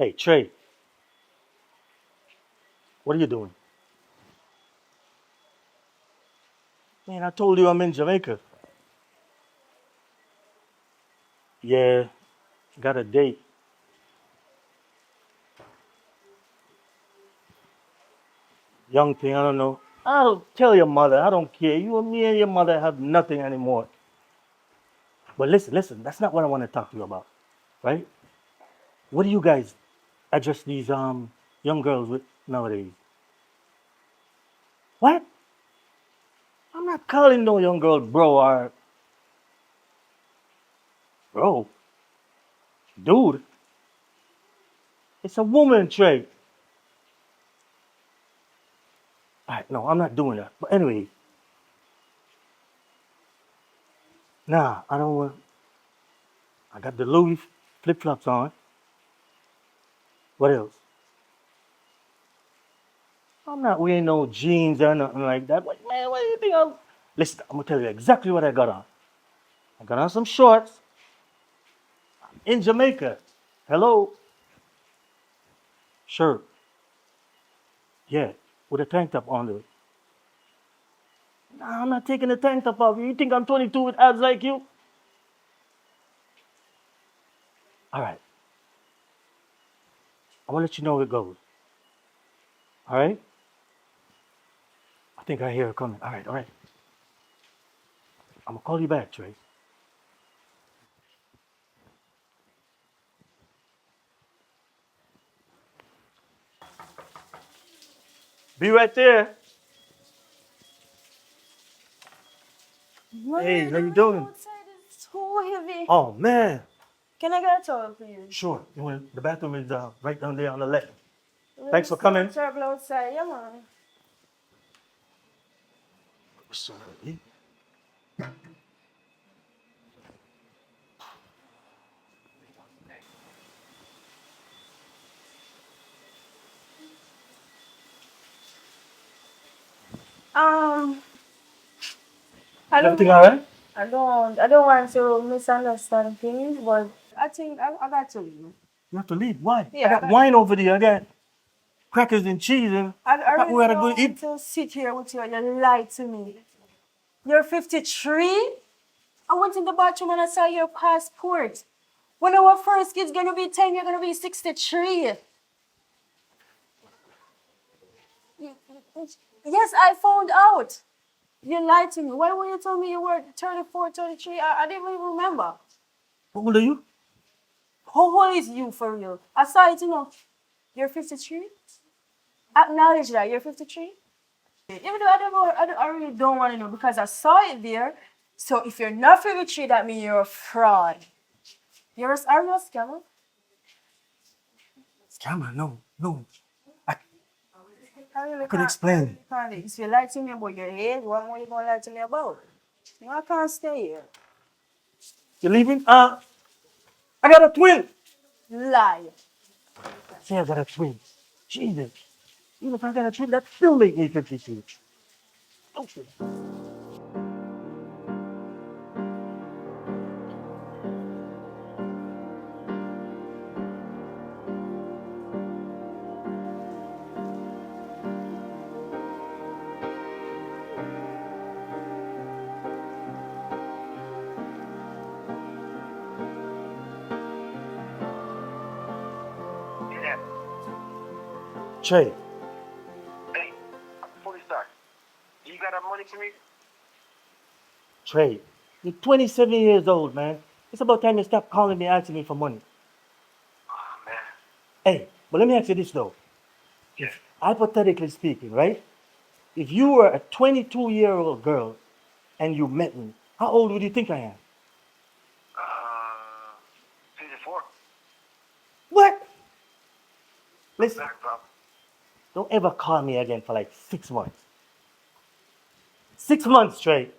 Hey, Trey, what are you doing? Man, I told you I'm in Jamaica. Yeah, got a date. Young thing, I don't know. I don't tell your mother. I don't care. You and me and your mother have nothing anymore. But listen, that's not what I want to talk to you about, right? What do you guys address these young girls with nowadays? What? I'm not calling no young girl bro or bro, dude. It's a woman, Trey. All right, no, I'm not doing that. But anyway, nah, I don't want. I got the Louis flip flops on. What else? I'm not wearing no jeans or nothing like that. Man, what do you think I'm? Listen, I'm gonna tell you exactly what I got on. I got on some shorts in Jamaica. Hello, shirt. Yeah, with a tank top on it. Nah, I'm not taking the tank top off. You think I'm 22 with abs like you? All right, I'm gonna let you know how it goes. All right? I think I hear her coming. All right, all right. I'm gonna call you back, Trey. Be right there. Hey, how you doing? Outside is too heavy. Oh man. Can I get a towel, please? Sure. The bathroom is right down there on the left. Thanks It's for so coming. terrible outside, yeah, man. Sorry. Um, I don't Everything all mean, right? I don't want to misunderstand things, but I think I got to leave. You have to leave. Why? I Yeah, got wine over there. I got crackers and cheese, and I I thought we really had to don't go want eat. to sit here with you and you lie to me. You're 53? I went in the bathroom and I saw your passport. When our first kid's gonna be 10, you're gonna be 63. Yes, I found out. You lied to me. Why would you tell me you were 34, 33? I didn't even remember. How old are you? How old is you for real? I saw it, You're 53? Acknowledge that. You're 53? Even though I really don't want to know because I saw it there. So if you're not 53, that means you're a fraud. Are you a scammer? Scammer, no, no. I, I really I could can't. explain. If you lie to me about your age, what more you going to lie to me about? No, I can't stay here. You leaving? I got a twin. Lie. Say I got a twin. Jesus. Even if I got a twin, that still make me 52. Okay. Yeah. Trey, Hey, before we start, you got that money for me? Trey, you're 27 years old, man. It's about time you stop calling me asking me for money. Oh, man. Hey, but let me ask you this though. Yeah. Hypothetically speaking, right? If you were a 22-year-old girl and you met me, how old would you think I am? 54. What? I'm Listen, back, bro. don't ever call me again for like 6 months. 6 months straight.